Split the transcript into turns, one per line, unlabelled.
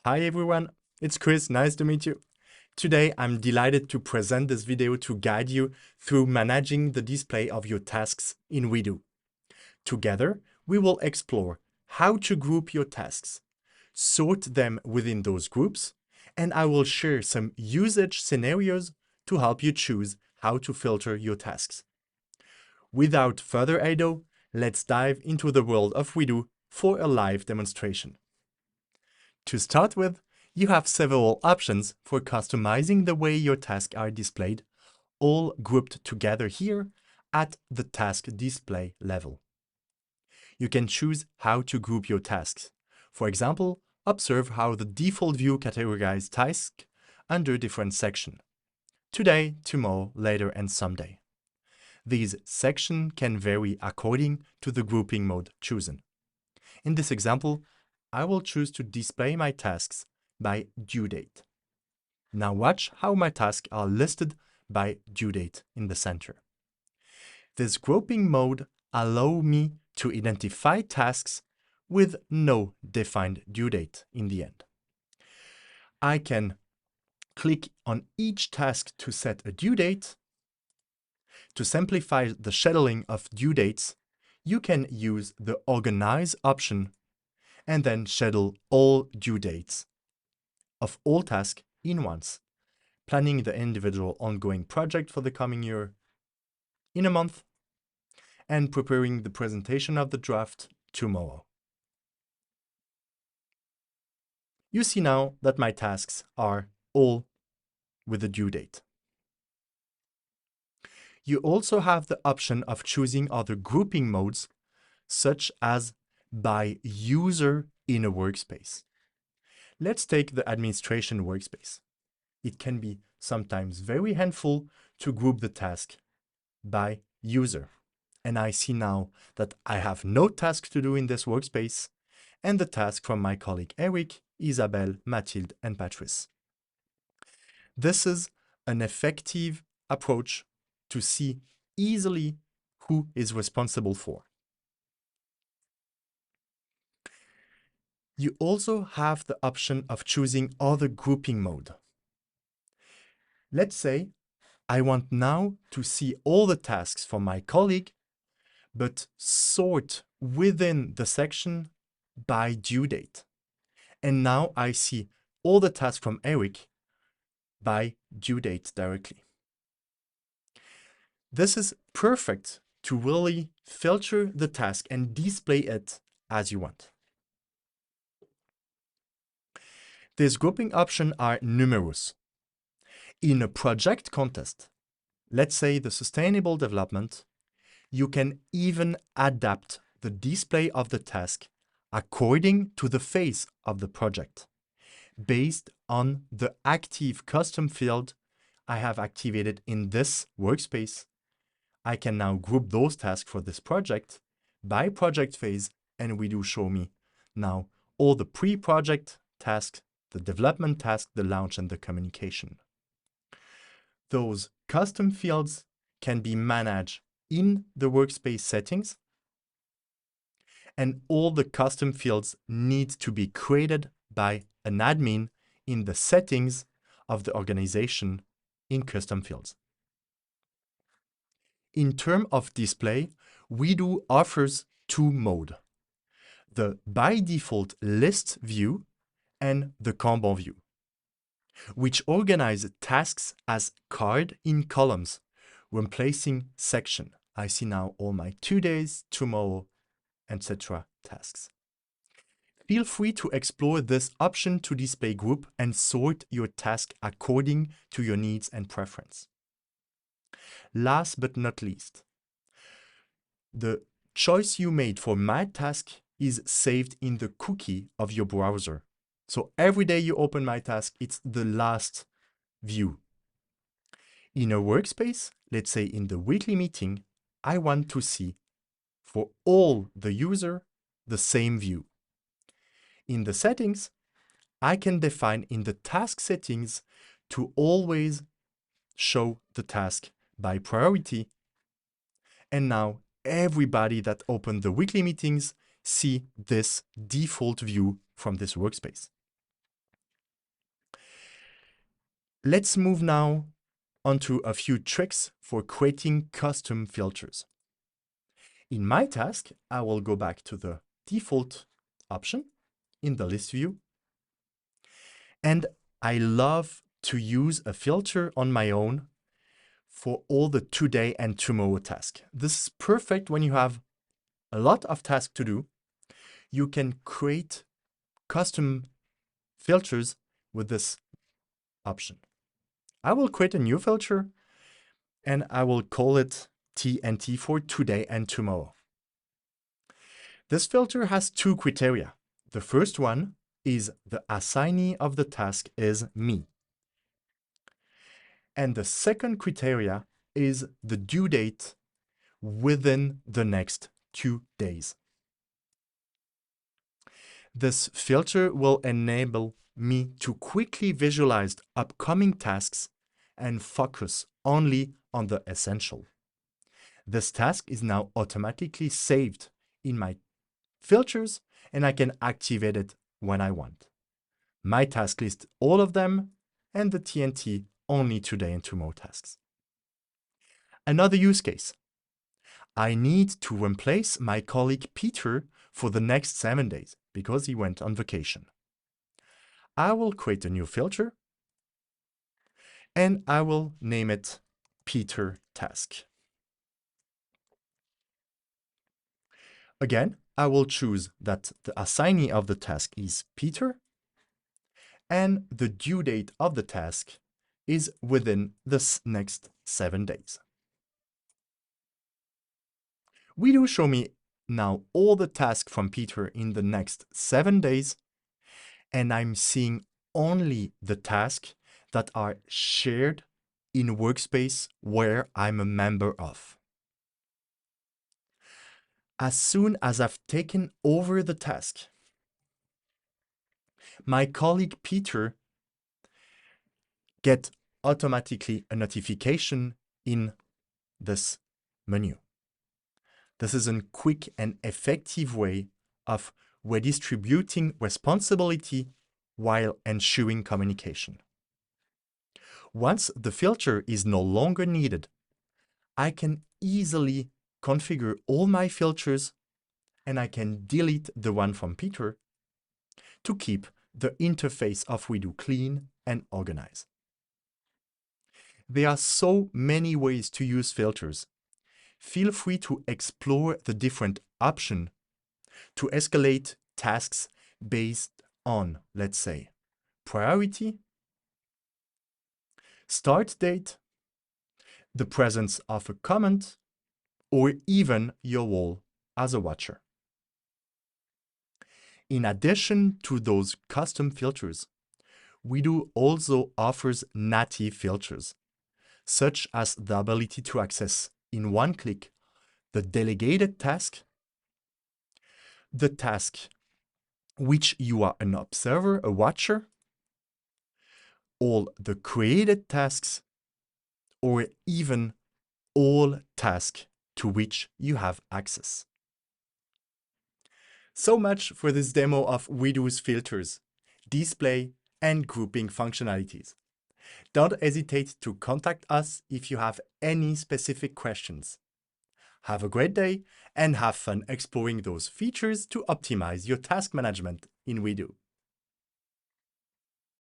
Hi everyone, it's Chris, nice to meet you. Today I'm delighted to present this video to guide you through managing the display of your tasks in WEDO. Together, we will explore how to group your tasks, sort them within those groups, and I will share some usage scenarios to help you choose how to filter your tasks. Without further ado, let's dive into the world of WEDO for a live demonstration. To start with, you have several options for customizing the way your tasks are displayed, all grouped together here at the task display level. You can choose how to group your tasks. For example, observe how the default view categorizes tasks under different sections: today, tomorrow, later, and someday. These sections can vary according to the grouping mode chosen. In this example, I will choose to display my tasks by due date. Now watch how my tasks are listed by due date in the center. This grouping mode allows me to identify tasks with no defined due date in the end. I can click on each task to set a due date. To simplify the scheduling of due dates, you can use the Organize option and then schedule all due dates of all tasks in once, planning the individual ongoing project for the coming year in a month, and preparing the presentation of the draft tomorrow. You see now that my tasks are all with a due date. You also have the option of choosing other grouping modes, such as by user in a workspace. Let's take the administration workspace. It can be sometimes very helpful to group the task by user. And I see now that I have no task to do in this workspace, and the task from my colleague Eric, Isabelle, Mathilde, and Patrice. This is an effective approach to see easily who is responsible for. You also have the option of choosing other grouping mode. Let's say I want now to see all the tasks from my colleague, but sort within the section by due date. And now I see all the tasks from Eric by due date directly. This is perfect to really filter the task and display it as you want. These grouping options are numerous. In a project context, let's say the sustainable development, you can even adapt the display of the task according to the phase of the project, based on the active custom field I have activated in this workspace. I can now group those tasks for this project by project phase, and WEDO show me now all the pre-project tasks, the development task, the launch, and the communication. Those custom fields can be managed in the workspace settings, and all the custom fields need to be created by an admin in the settings of the organization in custom fields. In terms of display, WEDO offers two modes: the by default list view and the Kanban view, which organize tasks as cards in columns when placing section. I see now all my todays, tomorrow, etc. tasks. Feel free to explore this option to display group and sort your task according to your needs and preference. Last but not least, the choice you made for my task is saved in the cookie of your browser. So every day you open my task, it's the last view. In a workspace, let's say in the weekly meeting, I want to see for all the user the same view. In the settings, I can define in the task settings to always show the task by priority. And now everybody that opened the weekly meetings see this default view from this workspace. Let's move now onto a few tricks for creating custom filters. In my task, I will go back to the default option in the list view. And I love to use a filter on my own for all the today and tomorrow tasks. This is perfect when you have a lot of tasks to do. You can create custom filters with this option. I will create a new filter and I will call it TNT for today and tomorrow. This filter has two criteria. The first one is the assignee of the task is me. And the second criteria is the due date within the next 2 days. This filter will enable me to quickly visualize upcoming tasks and focus only on the essential. This task is now automatically saved in my filters and I can activate it when I want. My task lists all of them and the TNT only today and tomorrow tasks. Another use case. I need to replace my colleague Peter for the next 7 days because he went on vacation. I will create a new filter and I will name it Peter Task. Again, I will choose that the assignee of the task is Peter and the due date of the task is within the next 7 days. WEDO show me now all the tasks from Peter in the next 7 days, and I'm seeing only the tasks that are shared in workspace where I'm a member of. As soon as I've taken over the task, my colleague Peter gets automatically a notification in this menu. This is a quick and effective way of redistributing responsibility while ensuring communication. Once the filter is no longer needed, I can easily configure all my filters and I can delete the one from Peter to keep the interface of WEDO clean and organized. There are so many ways to use filters. Feel free to explore the different options to escalate tasks based on, let's say, priority, start date, the presence of a comment, or even your role as a watcher. In addition to those custom filters, WEDO also offers native filters, such as the ability to access in one click the delegated task, the task which you are an observer, a watcher, all the created tasks, or even all tasks to which you have access. So much for this demo of WEDO's filters, display, and grouping functionalities. Don't hesitate to contact us if you have any specific questions. Have a great day and have fun exploring those features to optimize your task management in WEDO.